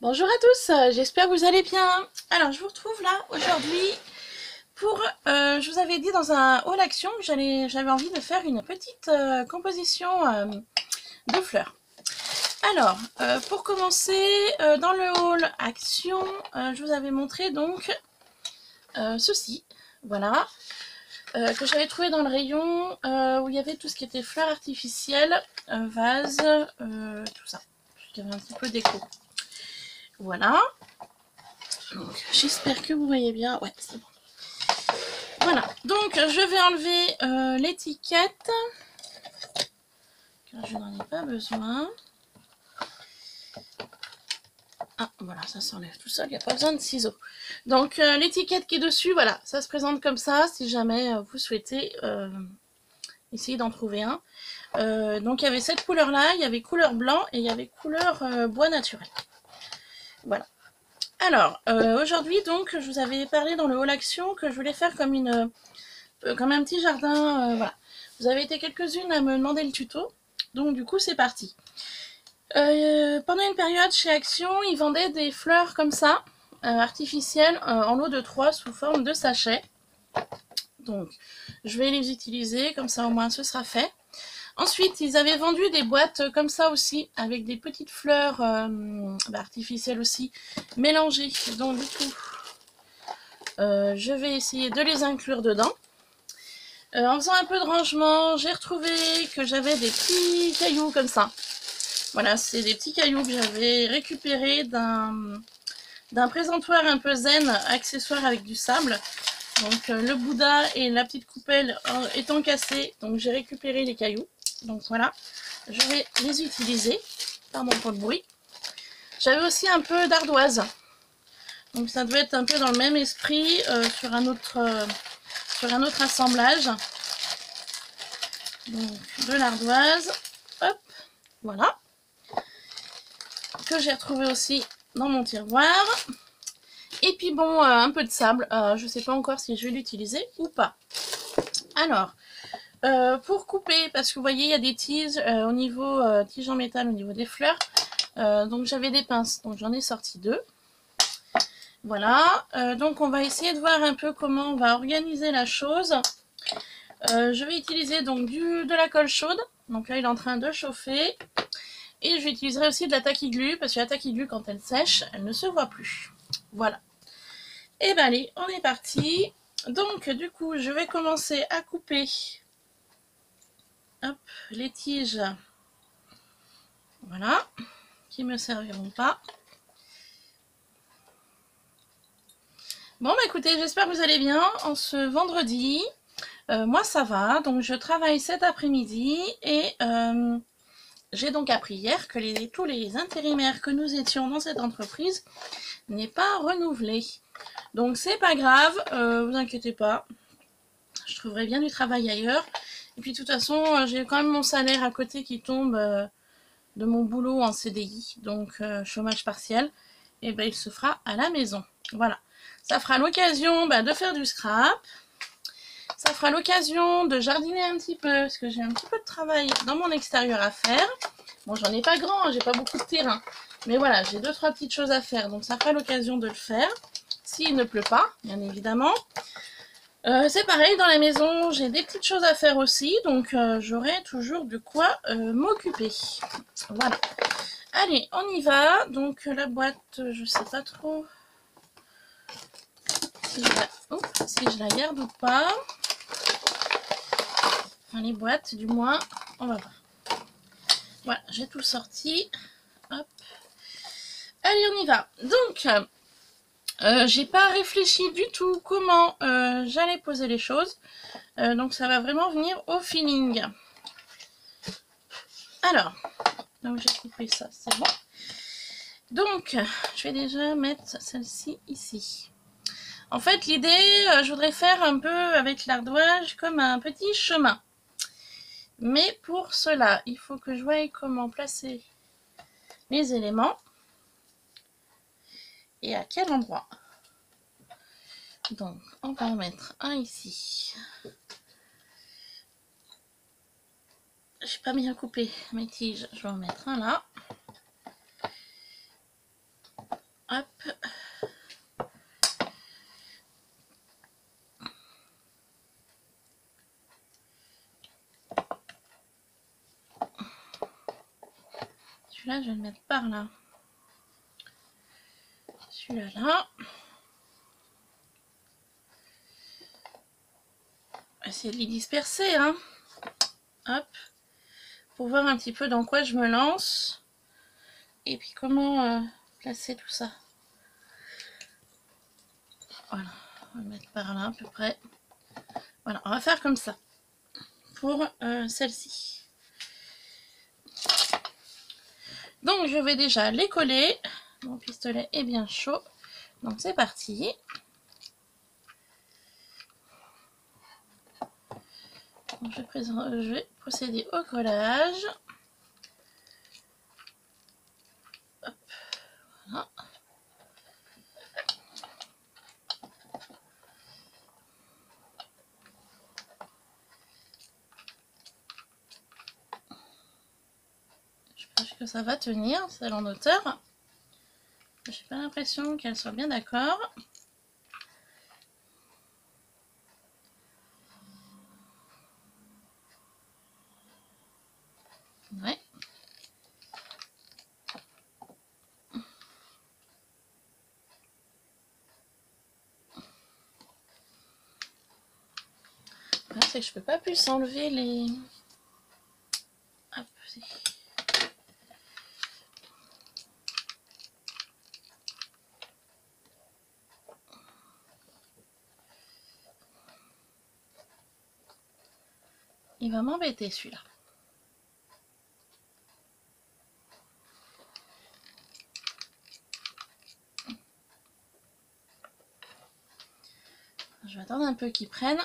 Bonjour à tous, j'espère que vous allez bien. Alors je vous retrouve là aujourd'hui pour, je vous avais dit dans un haul action que j'avais envie de faire une petite composition de fleurs. Alors pour commencer, dans le haul action, je vous avais montré donc ceci, voilà, que j'avais trouvé dans le rayon où il y avait tout ce qui était fleurs artificielles, vases, tout ça. Il y avait un petit peu déco. Voilà. Donc, j'espère que vous voyez bien. Ouais, c'est bon. Voilà. Donc, je vais enlever l'étiquette. Car je n'en ai pas besoin. Ah, voilà, ça s'enlève tout seul. Il n'y a pas besoin de ciseaux. Donc, l'étiquette qui est dessus, voilà. Ça se présente comme ça si jamais vous souhaitez essayer d'en trouver un. Donc, il y avait cette couleur-là. Il y avait couleur blanc et il y avait couleur bois naturel. Voilà. Alors, aujourd'hui, donc, je vous avais parlé dans le haul action que je voulais faire comme un petit jardin, voilà. Vous avez été quelques-unes à me demander le tuto, donc du coup c'est parti. Pendant une période chez Action, ils vendaient des fleurs comme ça, artificielles, en lot de 3 sous forme de sachets. Donc je vais les utiliser, comme ça au moins ce sera fait. Ensuite, ils avaient vendu des boîtes comme ça aussi, avec des petites fleurs artificielles aussi, mélangées. Donc du coup, je vais essayer de les inclure dedans. En faisant un peu de rangement, j'ai retrouvé que j'avais des petits cailloux comme ça. Voilà, c'est des petits cailloux que j'avais récupérés d'un présentoir un peu zen, accessoire avec du sable. Donc le Bouddha et la petite coupelle étant cassés, donc j'ai récupéré les cailloux. Donc voilà, je vais les utiliser. Pardon pour le bruit. J'avais aussi un peu d'ardoise. Donc ça devait être un peu dans le même esprit sur un autre assemblage. Donc de l'ardoise, hop, voilà, que j'ai retrouvé aussi dans mon tiroir. Et puis bon, un peu de sable, je sais pas encore si je vais l'utiliser ou pas. Alors, pour couper, parce que vous voyez il y a des tiges au niveau, tiges en métal au niveau des fleurs, donc j'avais des pinces, donc j'en ai sorti 2. Voilà, donc on va essayer de voir un peu comment on va organiser la chose. Je vais utiliser donc de la colle chaude. Donc là, il est en train de chauffer. Et j'utiliserai aussi de la taquiglu, parce que la taquiglu, quand elle sèche, elle ne se voit plus. Voilà. Et ben allez, on est parti. Donc, du coup, je vais commencer à couper hop, les tiges. Voilà. Qui me serviront pas. Bon, bah écoutez, j'espère que vous allez bien en ce vendredi. Moi, ça va. Donc, je travaille cet après-midi et j'ai donc appris hier que tous les intérimaires que nous étions dans cette entreprise n'est pas renouvelé. Donc, c'est pas grave, vous inquiétez pas. Je trouverai bien du travail ailleurs. Et puis, de toute façon, j'ai quand même mon salaire à côté qui tombe de mon boulot en CDI, donc chômage partiel. Et ben, il se fera à la maison. Voilà. Ça fera l'occasion de faire du scrap. Ça fera l'occasion de jardiner un petit peu, parce que j'ai un petit peu de travail dans mon extérieur à faire. Bon, j'en ai pas grand, j'ai pas beaucoup de terrain. Mais voilà, j'ai 2-3 petites choses à faire, donc ça fera l'occasion de le faire. S'il ne pleut pas, bien évidemment. C'est pareil, dans la maison, j'ai des petites choses à faire aussi, donc j'aurai toujours de quoi m'occuper. Voilà. Allez, on y va. Donc la boîte, je sais pas trop si je la garde ou pas. Enfin, les boîtes, du moins, on va voir. Voilà, j'ai tout sorti. Hop. Allez, on y va. Donc, j'ai pas réfléchi du tout comment j'allais poser les choses. Donc, ça va vraiment venir au feeling. Alors, donc j'ai coupé ça, c'est bon. Donc, je vais déjà mettre celle-ci ici. En fait, l'idée, je voudrais faire un peu avec l'ardoise comme un petit chemin. Mais pour cela, il faut que je voie comment placer les éléments et à quel endroit. Donc, on va en mettre un ici. J'ai pas bien coupé mes tiges, je vais en mettre un là. Hop. Celui-là, je vais le mettre par là. Celui-là, là. Essayer de les disperser, hein. Hop. Pour voir un petit peu dans quoi je me lance. Et puis comment placer tout ça. Voilà. On va le mettre par là à peu près. Voilà, on va faire comme ça. Pour celle-ci. Donc je vais déjà les coller. Mon pistolet est bien chaud. Donc c'est parti. Donc, je vais procéder au collage. Hop, voilà. Je pense que ça va tenir, c'est en hauteur. J'ai pas l'impression qu'elle soit bien d'accord. Ouais. C'est que je peux pas plus enlever les... Hop, il va m'embêter celui-là. Je vais attendre un peu qu'il prenne.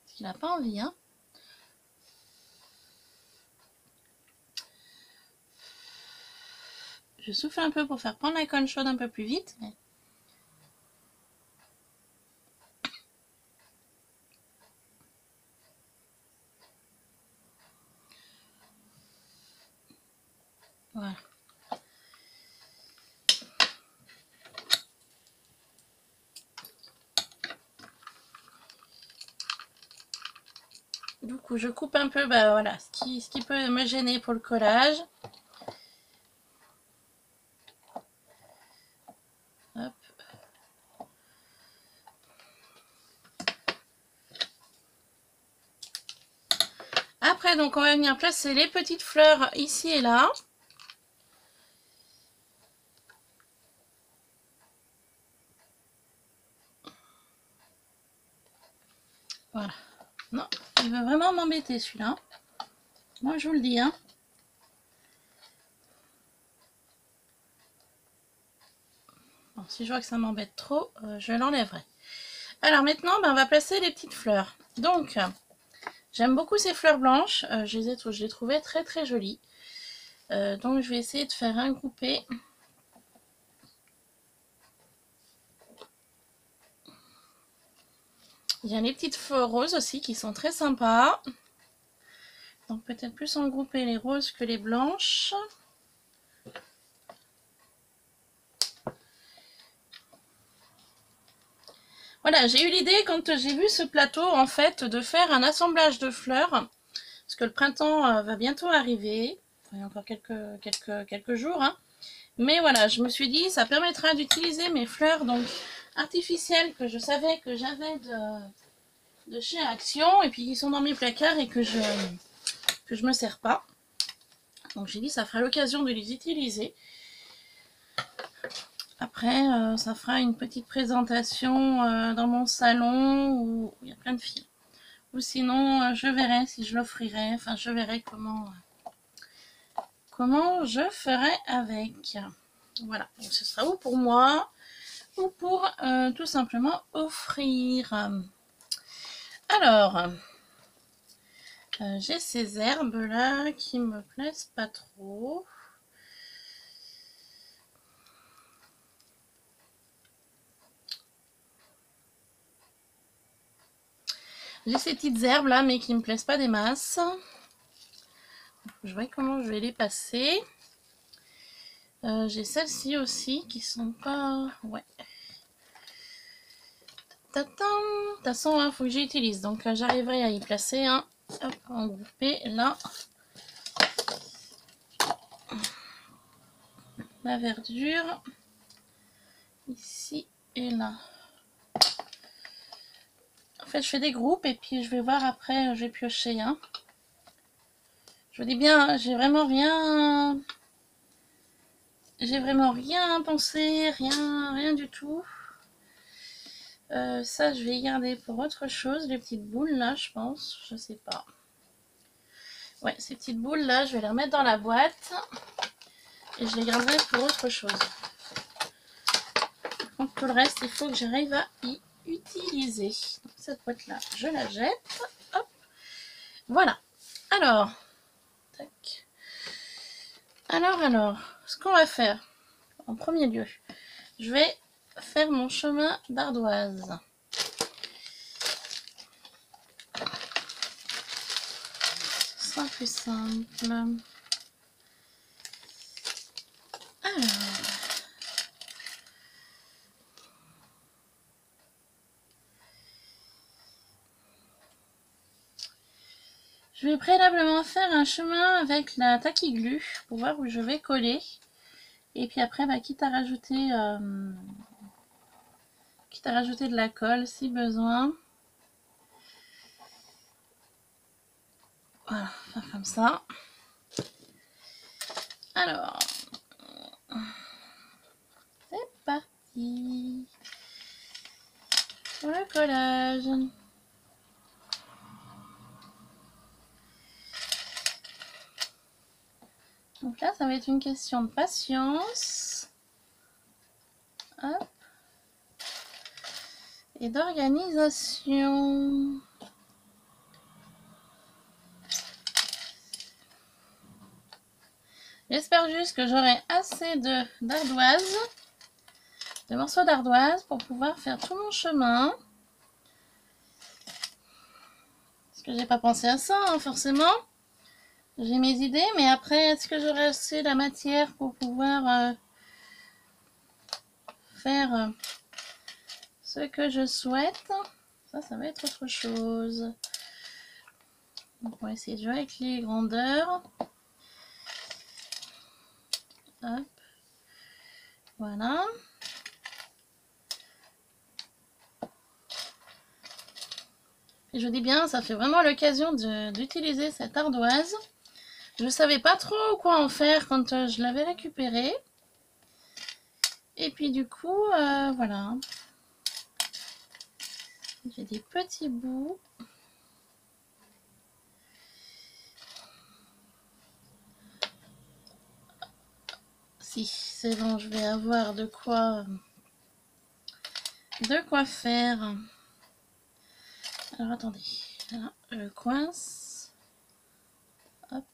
Parce qu'il n'a pas envie, hein. Je souffle un peu pour faire prendre la colle chaude un peu plus vite. Mais... Voilà. Du coup, je coupe un peu, bah voilà, ce qui peut me gêner pour le collage. Hop. Après, donc, on va venir placer les petites fleurs ici et là. Voilà. Non, il va vraiment m'embêter celui-là. Moi, je vous le dis, hein. Bon, si je vois que ça m'embête trop, je l'enlèverai. Alors maintenant, ben, on va placer les petites fleurs. Donc, j'aime beaucoup ces fleurs blanches. Je les trouvais très très jolies. Donc, je vais essayer de faire un groupé. Il y a les petites fleurs roses aussi qui sont très sympas. Donc, peut-être plus en grouper les roses que les blanches. Voilà, j'ai eu l'idée quand j'ai vu ce plateau, en fait, de faire un assemblage de fleurs. Parce que le printemps va bientôt arriver. Il y a encore quelques jours. Hein. Mais voilà, je me suis dit, ça permettra d'utiliser mes fleurs donc artificielles que je savais que j'avais de chez Action. Et puis qui sont dans mes placards et que je me sers pas. Donc j'ai dit, ça fera l'occasion de les utiliser. Après, ça fera une petite présentation dans mon salon où il y a plein de fils. Ou sinon, je verrai si je l'offrirai. Enfin, je verrai comment je ferai avec. Voilà, donc ce sera ou pour moi ou pour tout simplement offrir. Alors, j'ai ces herbes là qui me plaisent pas trop. J'ai ces petites herbes là mais qui me plaisent pas des masses. je vois comment je vais les passer. J'ai celles-ci aussi qui sont pas... Ouais. De toute façon, il faut que j'utilise. Donc, j'arriverai à y placer un. Hop, en groupé, là. La verdure. Ici et là. En fait, je fais des groupes et puis je vais voir après, je vais piocher. Hein. Je vous dis bien, j'ai vraiment rien pensé, rien du tout. Ça, je vais y garder pour autre chose. Les petites boules là, je pense. Je sais pas. Ouais, ces petites boules là, je vais les remettre dans la boîte. Et je les garderai pour autre chose. Donc tout le reste, il faut que j'arrive à y utiliser. Donc, cette boîte là, je la jette. Hop. Voilà. Alors. Tac. Alors. Ce qu'on va faire. En premier lieu, je vais faire mon chemin d'ardoise. Ce sera plus simple. Alors, je vais préalablement faire un chemin avec la taquiglu pour voir où je vais coller. Et puis après, bah, quitte à rajouter de la colle si besoin. Voilà, faire comme ça. Alors, c'est parti pour le collage. Donc là, ça va être une question de patience. Hop. Et d'organisation. J'espère juste que j'aurai assez de morceaux d'ardoise pour pouvoir faire tout mon chemin. Parce que j'ai pas pensé à ça, hein, forcément. J'ai mes idées, mais après, est-ce que j'aurai assez la matière pour pouvoir faire ce que je souhaite? Ça va être autre chose. Donc, on va essayer de jouer avec les grandeurs. Hop. Voilà. Et je dis bien, ça fait vraiment l'occasion d'utiliser cette ardoise. Je ne savais pas trop quoi en faire quand je l'avais récupérée. Et puis du coup, voilà. J'ai des petits bouts. Si, c'est bon, je vais avoir de quoi faire. Alors attendez, là, je coince. Hop.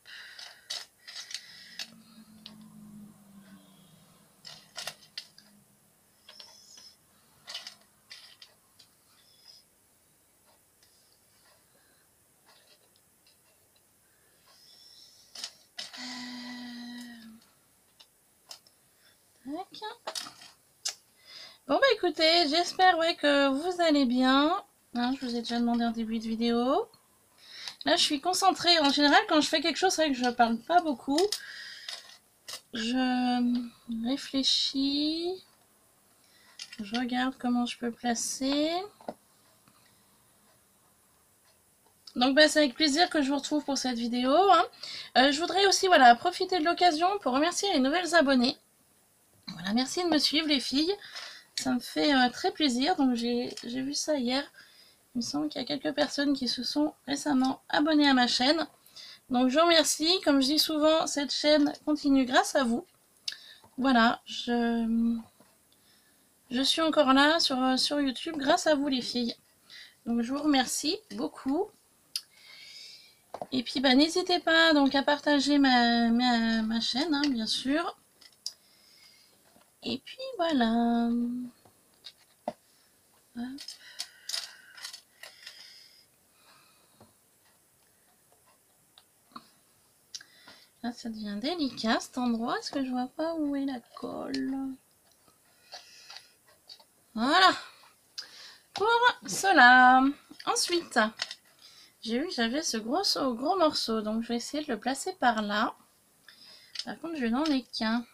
Bon bah écoutez, j'espère que vous allez bien. Hein, je vous ai déjà demandé en début de vidéo. Là je suis concentrée. En général quand je fais quelque chose, c'est vrai que je parle pas beaucoup. Je réfléchis. Je regarde comment je peux placer. Donc bah, c'est avec plaisir que je vous retrouve pour cette vidéo. Hein. Je voudrais aussi profiter de l'occasion pour remercier les nouvelles abonnées. Voilà, merci de me suivre les filles. Ça me fait très plaisir. Donc j'ai vu ça hier. Il me semble qu'il y a quelques personnes qui se sont récemment abonnées à ma chaîne. Donc je vous remercie. Comme je dis souvent, cette chaîne continue grâce à vous. Voilà, je suis encore là sur YouTube grâce à vous les filles. Donc je vous remercie beaucoup. Et puis bah, n'hésitez pas donc à partager ma chaîne, hein, bien sûr. Et puis voilà. Hop. Là, ça devient délicat cet endroit. Est-ce que je vois pas où est la colle? Voilà. Pour cela. Ensuite, j'ai vu que j'avais ce gros morceau. Donc, je vais essayer de le placer par là. Par contre, je n'en ai qu'un.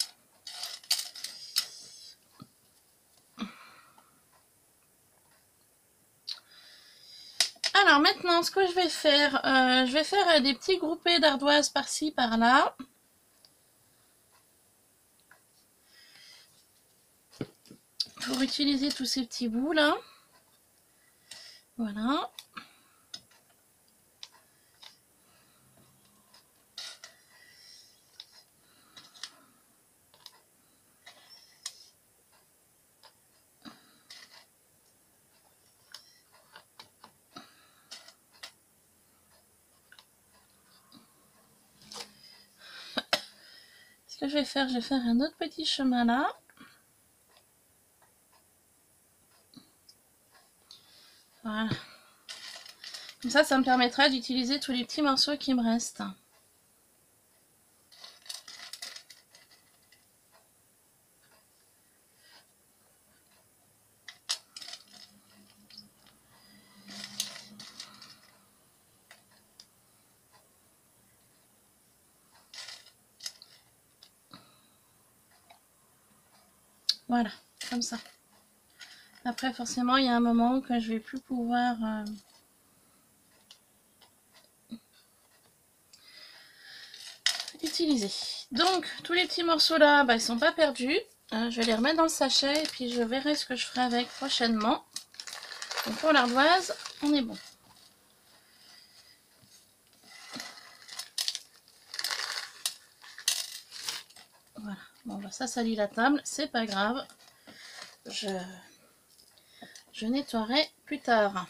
Alors maintenant, ce que je vais faire des petits groupés d'ardoises par-ci, par-là. Pour utiliser tous ces petits bouts là. Voilà. Ce que je vais faire un autre petit chemin là. Voilà. Comme ça me permettra d'utiliser tous les petits morceaux qui me restent. Voilà, comme ça. Après, forcément, il y a un moment que je vais plus pouvoir utiliser. Donc, tous les petits morceaux là, bah, ils sont pas perdus. Je vais les remettre dans le sachet et puis je verrai ce que je ferai avec prochainement. Donc, pour l'ardoise, on est bon. Voilà. Bon, bah, ça salit la table, c'est pas grave. Je nettoierai plus tard.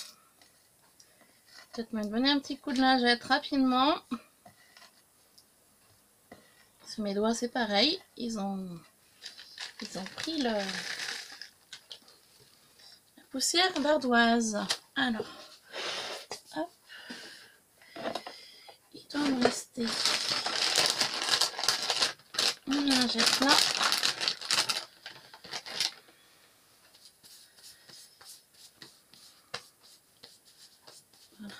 Peut-être me donner un petit coup de lingette rapidement. Sur mes doigts, c'est pareil. Ils ont pris la poussière d'ardoise. Alors, hop. Il doit me rester une lingette là. Voilà.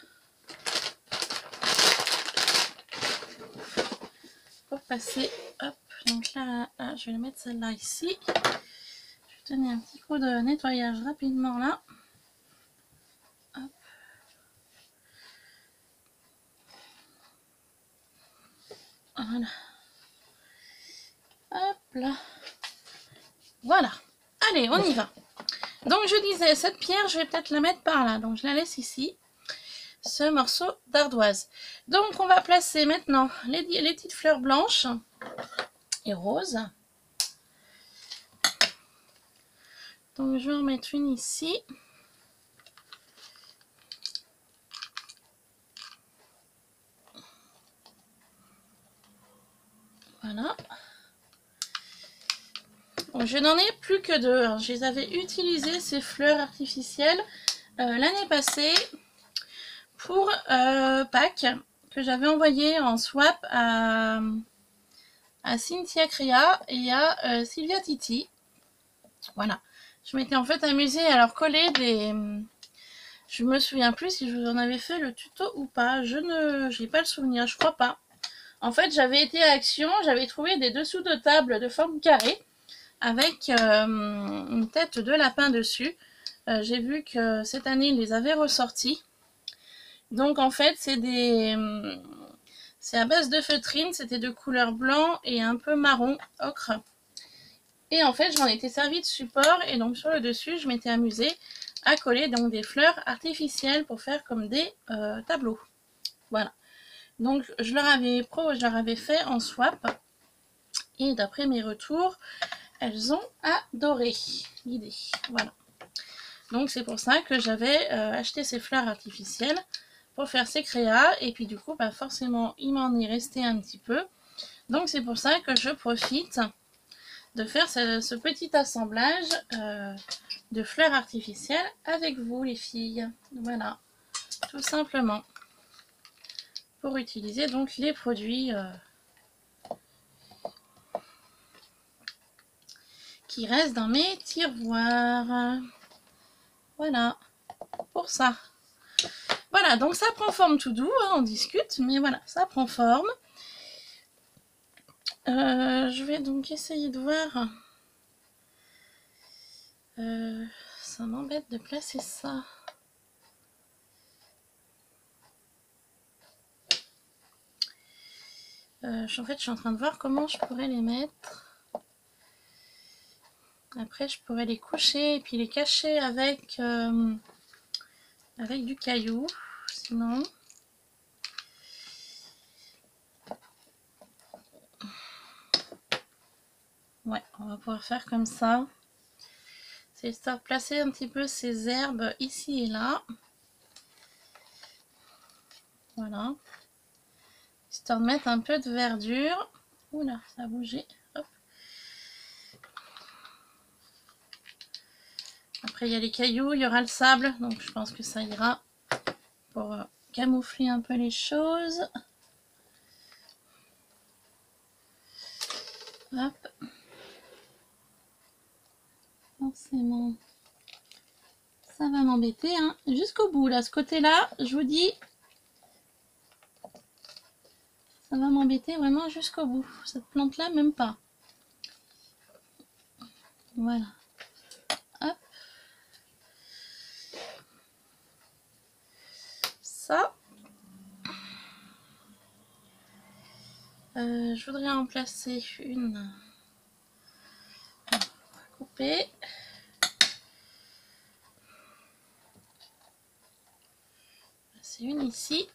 Pour passer, hop. Donc là, je vais mettre celle-là ici. Je vais donner un petit coup de nettoyage rapidement là. Hop. Voilà. Hop là. Voilà. Allez, on y va. Donc je disais, cette pierre, je vais peut-être la mettre par là. Donc je la laisse ici. Ce morceau d'ardoise. Donc on va placer maintenant les petites fleurs blanches et roses. Donc je vais en mettre une ici. Voilà. Bon, je n'en ai plus que deux. Hein. Je les avais utilisées, ces fleurs artificielles, l'année passée pour Pâques, que j'avais envoyé en swap à Cynthia Crea et à Sylvia Titi. Voilà. Je m'étais en fait amusée à leur coller des... Je me souviens plus si je vous en avais fait le tuto ou pas. Je n'ai pas le souvenir, je crois pas. En fait, j'avais été à Action, j'avais trouvé des dessous de table de forme carrée avec une tête de lapin dessus. J'ai vu que cette année, ils les avaient ressortis. Donc en fait, c'est à base de feutrine, c'était de couleur blanc et un peu marron, ocre. Et en fait, j'en étais servi de support et donc sur le dessus, je m'étais amusée à coller donc des fleurs artificielles pour faire comme des tableaux. Voilà. Donc je leur avais fait en swap et d'après mes retours, elles ont adoré l'idée. Voilà. Donc c'est pour ça que j'avais acheté ces fleurs artificielles pour faire ces créas et puis du coup bah forcément il m'en est resté un petit peu. Donc c'est pour ça que je profite de faire ce petit assemblage de fleurs artificielles avec vous les filles. Voilà, tout simplement. Pour utiliser donc les produits qui reste dans mes tiroirs. Voilà, pour ça. Voilà, donc ça prend forme tout doux, hein, on discute, mais voilà, ça prend forme. Je vais donc essayer de voir. Ça m'embête de placer ça. En fait, je suis en train de voir comment je pourrais les mettre. Après, je pourrais les coucher et puis les cacher avec du caillou. Sinon, ouais, on va pouvoir faire comme ça. C'est histoire de placer un petit peu ces herbes ici et là. Voilà. Histoire de mettre un peu de verdure. Oula, ça a bougé. Hop. Après, il y a les cailloux, il y aura le sable. Donc, je pense que ça ira pour camoufler un peu les choses. Hop. Forcément, ça va m'embêter, hein. Jusqu'au bout, là, ce côté-là, je vous dis, ça va m'embêter vraiment jusqu'au bout. Cette plante-là, même pas. Voilà. Hop. Ça. Je voudrais en placer une. On va couper. C'est une ici.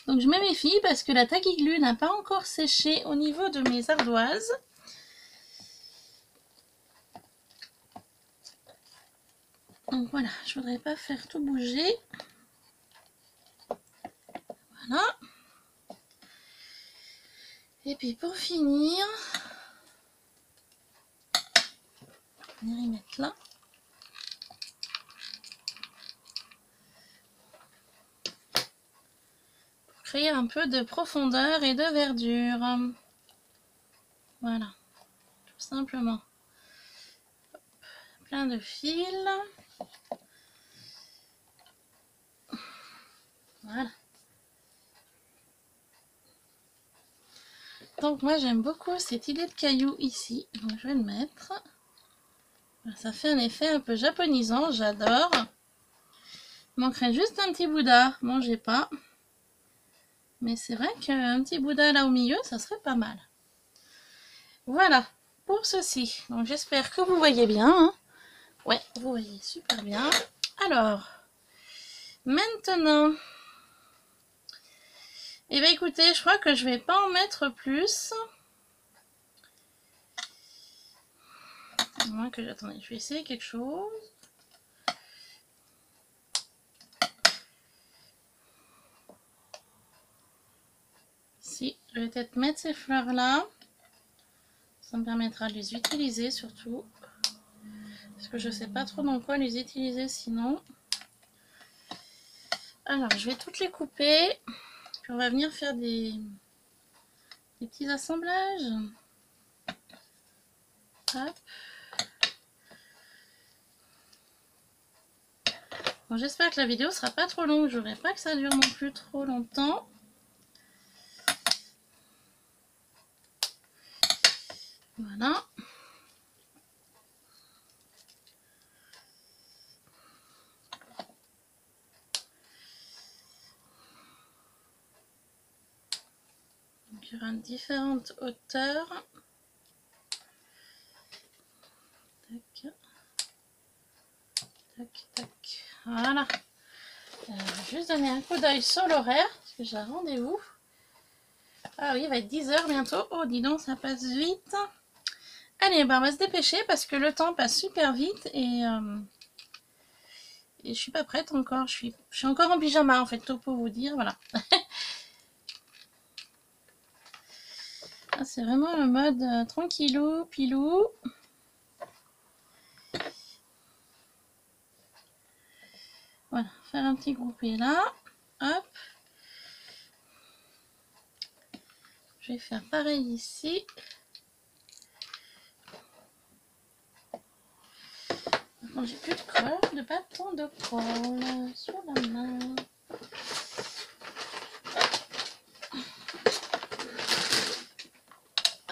Donc je me méfie parce que la taquiglu n'a pas encore séché au niveau de mes ardoises. Donc voilà, je voudrais pas faire tout bouger. Voilà. Et puis pour finir, on va y mettre là. Pour créer un peu de profondeur et de verdure. Voilà, tout simplement. Plein de fils. Voilà. Donc moi j'aime beaucoup cette idée de caillou ici. Donc je vais le mettre. Ça fait un effet un peu japonisant, j'adore. Il manquerait juste un petit Bouddha. Bon, j'ai pas. Mais c'est vrai qu'un petit Bouddha là au milieu, ça serait pas mal. Voilà, pour ceci. Donc j'espère que vous voyez bien. Hein. Ouais, vous voyez super bien. Alors, maintenant... Eh bien écoutez, je crois que je vais pas en mettre plus. À moins que... Attendez, je vais essayer quelque chose. Si, je vais peut-être mettre ces fleurs là. Ça me permettra de les utiliser surtout. Parce que je sais pas trop dans quoi les utiliser sinon. Alors, je vais toutes les couper. Puis on va venir faire des petits assemblages. Hop. Bon, j'espère que la vidéo sera pas trop longue. Je voudrais pas que ça dure non plus trop longtemps. Voilà. Donc, il y aura différentes hauteurs. Tac. Tac, tac. Voilà. Je vais juste donner un coup d'œil sur l'horaire. Parce que j'ai un rendez-vous. Ah oui, il va être 10 h bientôt. Oh, dis donc, ça passe vite. Allez, ben, on va se dépêcher parce que le temps passe super vite et je suis pas prête encore. Je suis encore en pyjama en fait, tout pour vous dire, voilà. Ah, c'est vraiment le mode tranquillou, pilou. Voilà, faire un petit groupé là. Hop. Je vais faire pareil ici. j'ai plus de colle, de bâton de colle sur la main.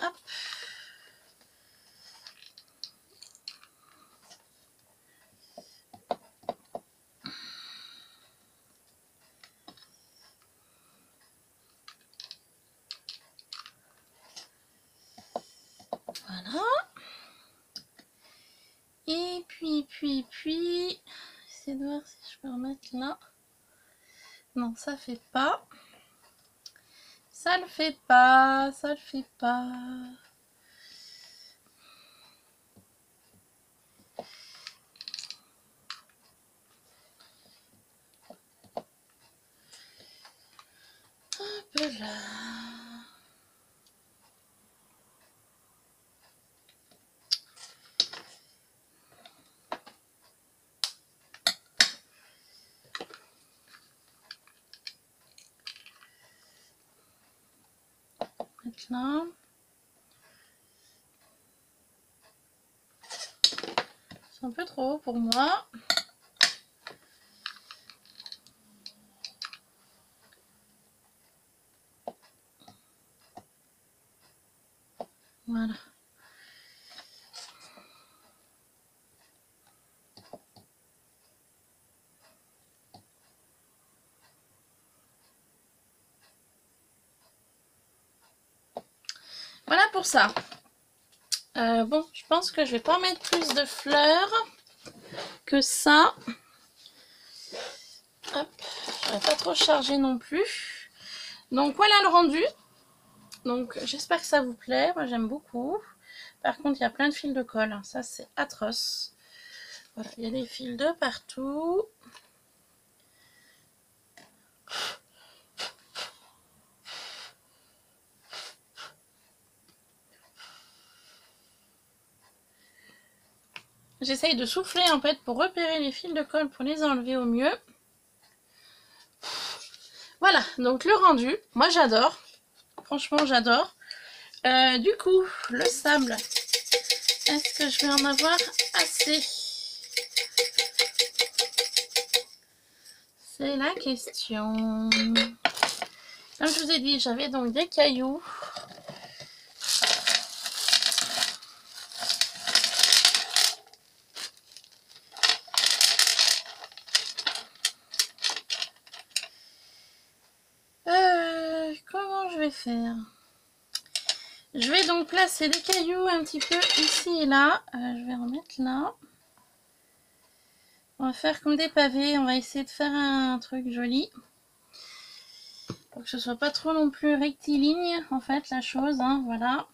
Hop. Voilà. Et puis, essayer de voir si je peux remettre là. Non, ça fait pas. Ça le fait pas, ça le fait pas. Hop là. Là. C'est un peu trop haut pour moi. Voilà. Voilà pour ça. Bon, je pense que je vais pas mettre plus de fleurs que ça. Hop, je vais pas trop charger non plus. Donc voilà le rendu. Donc j'espère que ça vous plaît. Moi j'aime beaucoup. Par contre, il y a plein de fils de colle. Ça c'est atroce. Voilà, il y a des fils de partout. J'essaye de souffler en fait pour repérer les fils de colle pour les enlever au mieux. Voilà, donc le rendu, moi j'adore. Franchement j'adore. Du coup, le sable, est-ce que je vais en avoir assez? C'est la question. Comme je vous ai dit, j'avais donc des cailloux. Comment je vais faire? Je vais donc placer des cailloux un petit peu ici et là. Je vais remettre là. On va faire comme des pavés. On va essayer de faire un truc joli. Pour que ce soit pas trop non plus rectiligne, en fait, la chose. Hein, voilà.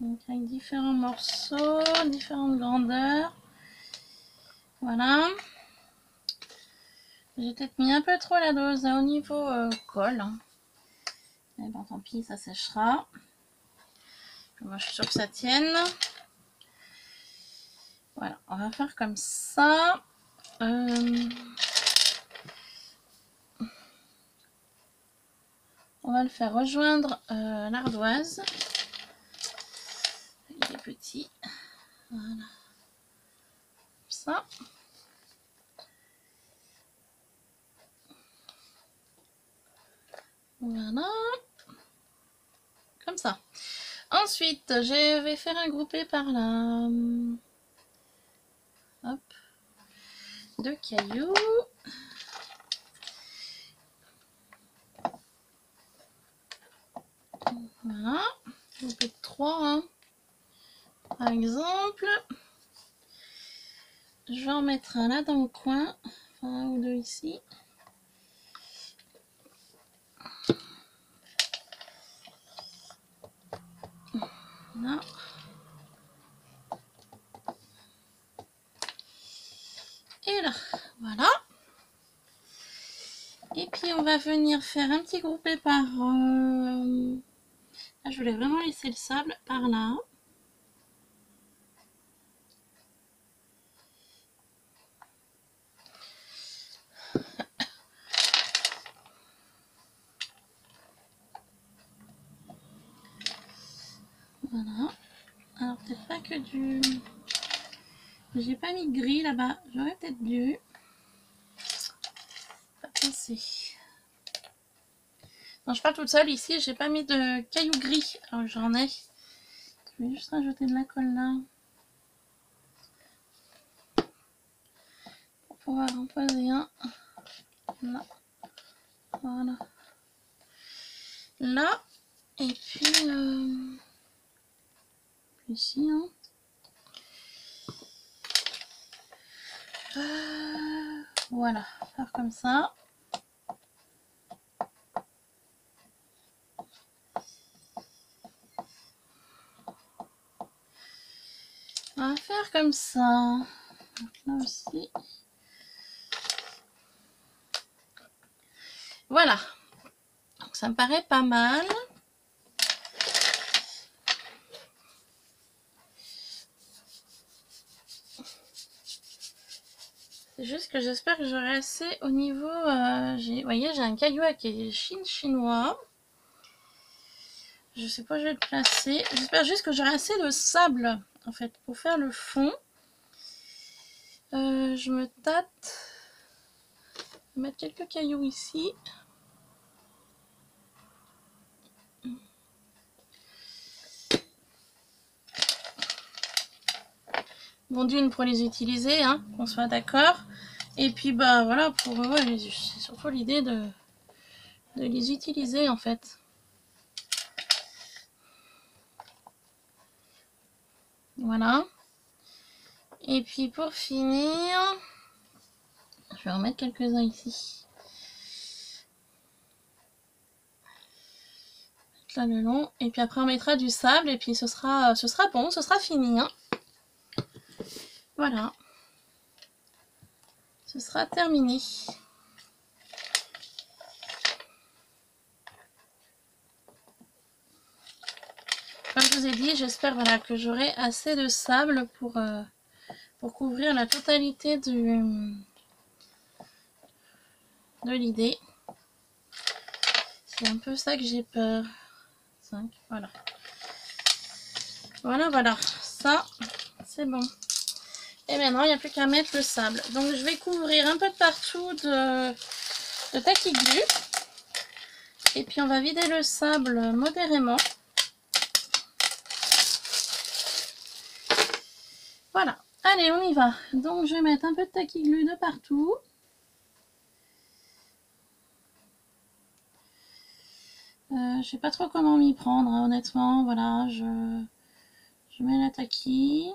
Donc avec différents morceaux, différentes grandeurs. Voilà. J'ai peut-être mis un peu trop la dose au niveau colle. Mais bon, tant pis, ça séchera. Moi, je suis sûre que ça tienne. Voilà, on va faire comme ça. On va le faire rejoindre l'ardoise. Il est petit. Voilà. Ça. Voilà. Comme ça. Ensuite, je vais faire un groupé par là. Hop. 2 cailloux. Voilà. Groupé de 3. Hein. Par exemple. Je vais en mettre un là dans le coin. Enfin, un ou deux ici. Là. Et là. Voilà. Et puis on va venir faire un petit groupé par... Là, je voulais vraiment laisser le sable par là. Voilà. Alors peut-être pas que du... J'ai pas mis de gris là-bas. J'aurais peut-être dû. Pas pensé. Non, je parle toute seule ici. J'ai pas mis de cailloux gris. Alors j'en ai. Je vais juste rajouter de la colle là. Pour pouvoir en poser un. Là. Voilà. Là. Et puis ici. Hein. Voilà. Faire comme ça. On va faire comme ça. Donc là aussi. Voilà. Donc ça me paraît pas mal. C'est juste que j'espère que j'aurai assez au niveau... vous voyez, j'ai un caillou qui est chinois. Je sais pas où je vais le placer. J'espère juste que j'aurai assez de sable, en fait, pour faire le fond. Je me tâte. Je vais mettre quelques cailloux ici. Bon, d'une pour les utiliser, hein, qu'on soit d'accord. Et puis, bah voilà, pour ouais, c'est surtout l'idée de les utiliser, en fait. Voilà. Et puis, pour finir, je vais en mettre quelques-uns ici. Là le long, et puis après on mettra du sable, et puis ce sera bon, ce sera fini. Hein. Voilà. Ce sera terminé. Comme je vous ai dit, j'espère voilà, que j'aurai assez de sable pour couvrir la totalité de l'idée. C'est un peu ça que j'ai peur. 5, voilà. Voilà. Ça, c'est bon. Et maintenant, il n'y a plus qu'à mettre le sable. Donc, je vais couvrir un peu de partout de taquiglu. Et puis, on va vider le sable modérément. Voilà. Allez, on y va. Donc, je vais mettre un peu de taquiglu de partout. Je sais pas trop comment m'y prendre, hein, honnêtement. Voilà, je mets la taquille.